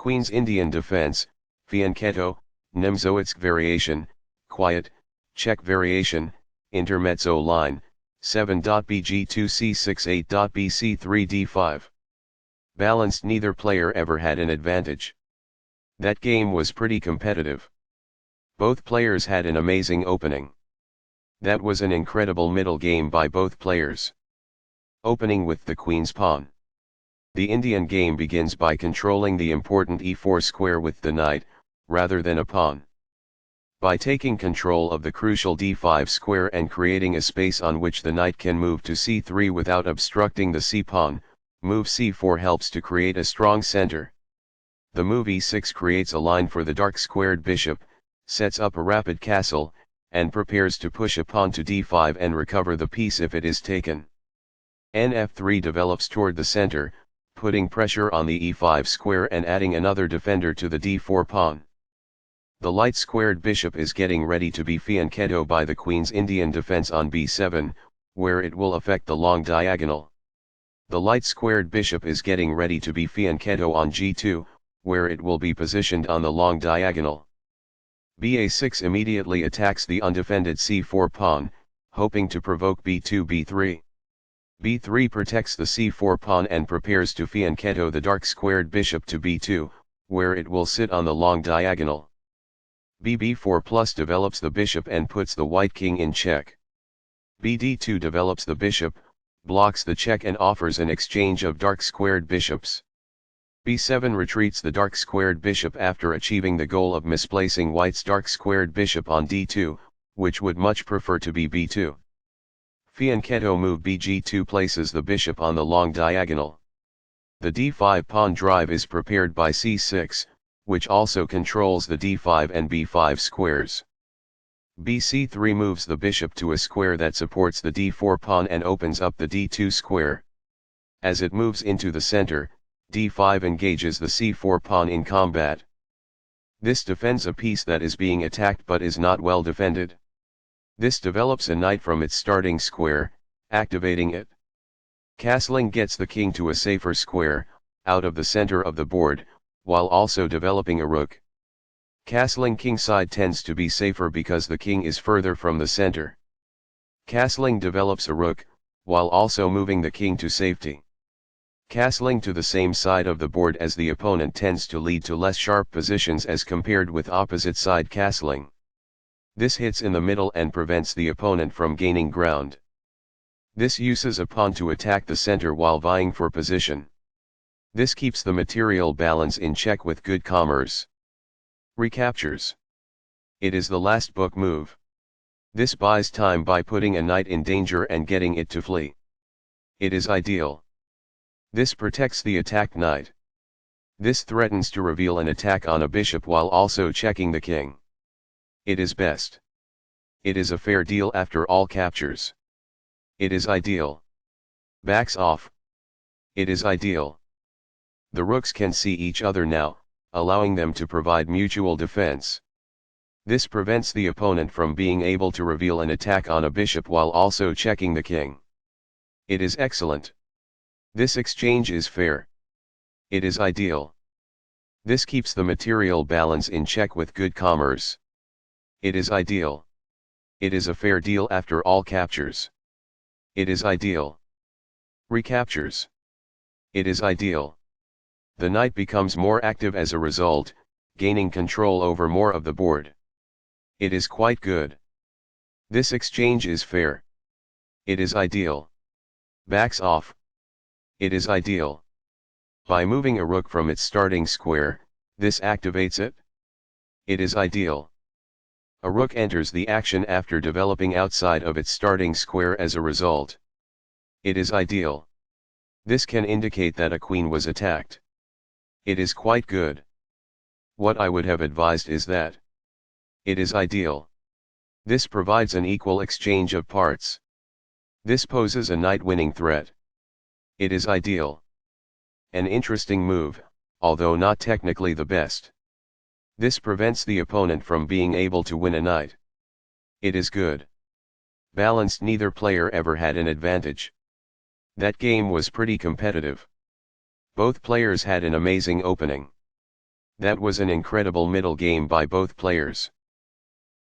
Queen's Indian defense, Fianchetto, Nimzowitsch variation, quiet, check variation, Intermezzo line, 7.bg2c68.bc3d5. Balanced, neither player ever had an advantage. That game was pretty competitive. Both players had an amazing opening. That was an incredible middle game by both players. Opening with the queen's pawn. The Indian game begins by controlling the important e4 square with the knight, rather than a pawn. By taking control of the crucial d5 square and creating a space on which the knight can move to c3 without obstructing the c-pawn, move c4 helps to create a strong center. The move e6 creates a line for the dark squared bishop, sets up a rapid castle, and prepares to push a pawn to d5 and recover the piece if it is taken. Nf3 develops toward the center, putting pressure on the e5 square and adding another defender to the d4 pawn. The light squared bishop is getting ready to be fianchetto by the queen's Indian defense on b7, where it will affect the long diagonal. The light squared bishop is getting ready to be fianchetto on g2, where it will be positioned on the long diagonal. ba6 immediately attacks the undefended c4 pawn, hoping to provoke b2-b3. b3 protects the c4 pawn and prepares to fianchetto the dark squared bishop to b2, where it will sit on the long diagonal. bb4 plus develops the bishop and puts the white king in check. bd2 develops the bishop, blocks the check and offers an exchange of dark squared bishops. b7 retreats the dark squared bishop after achieving the goal of misplacing white's dark squared bishop on d2, which would much prefer to be b2. Fianchetto move bg2 places the bishop on the long diagonal. The d5 pawn drive is prepared by c6, which also controls the d5 and b5 squares. bc3 moves the bishop to a square that supports the d4 pawn and opens up the d2 square. As it moves into the center, d5 engages the c4 pawn in combat. This defends a piece that is being attacked but is not well defended. This develops a knight from its starting square, activating it. Castling gets the king to a safer square, out of the center of the board, while also developing a rook. Castling kingside tends to be safer because the king is further from the center. Castling develops a rook, while also moving the king to safety. Castling to the same side of the board as the opponent tends to lead to less sharp positions as compared with opposite side castling. This hits in the middle and prevents the opponent from gaining ground. This uses a pawn to attack the center while vying for position. This keeps the material balance in check with good commerce. Recaptures. It is the last book move. This buys time by putting a knight in danger and getting it to flee. It is ideal. This protects the attacked knight. This threatens to reveal an attack on a bishop while also checking the king. It is best. It is a fair deal after all captures. It is ideal. Backs off. It is ideal. The rooks can see each other now, allowing them to provide mutual defense. This prevents the opponent from being able to reveal an attack on a bishop while also checking the king. It is excellent. This exchange is fair. It is ideal. This keeps the material balance in check with good commerce. It is ideal. It is a fair deal after all captures. It is ideal. Recaptures. It is ideal. The knight becomes more active as a result, gaining control over more of the board. It is quite good. This exchange is fair. It is ideal. Backs off. It is ideal. By moving a rook from its starting square, this activates it. It is ideal. A rook enters the action after developing outside of its starting square as a result. It is ideal. This can indicate that a queen was attacked. It is quite good. What I would have advised is that it is ideal. This provides an equal exchange of parts. This poses a knight-winning threat. It is ideal. An interesting move, although not technically the best. This prevents the opponent from being able to win a knight. It is good. Balanced, neither player ever had an advantage. That game was pretty competitive. Both players had an amazing opening. That was an incredible middle game by both players.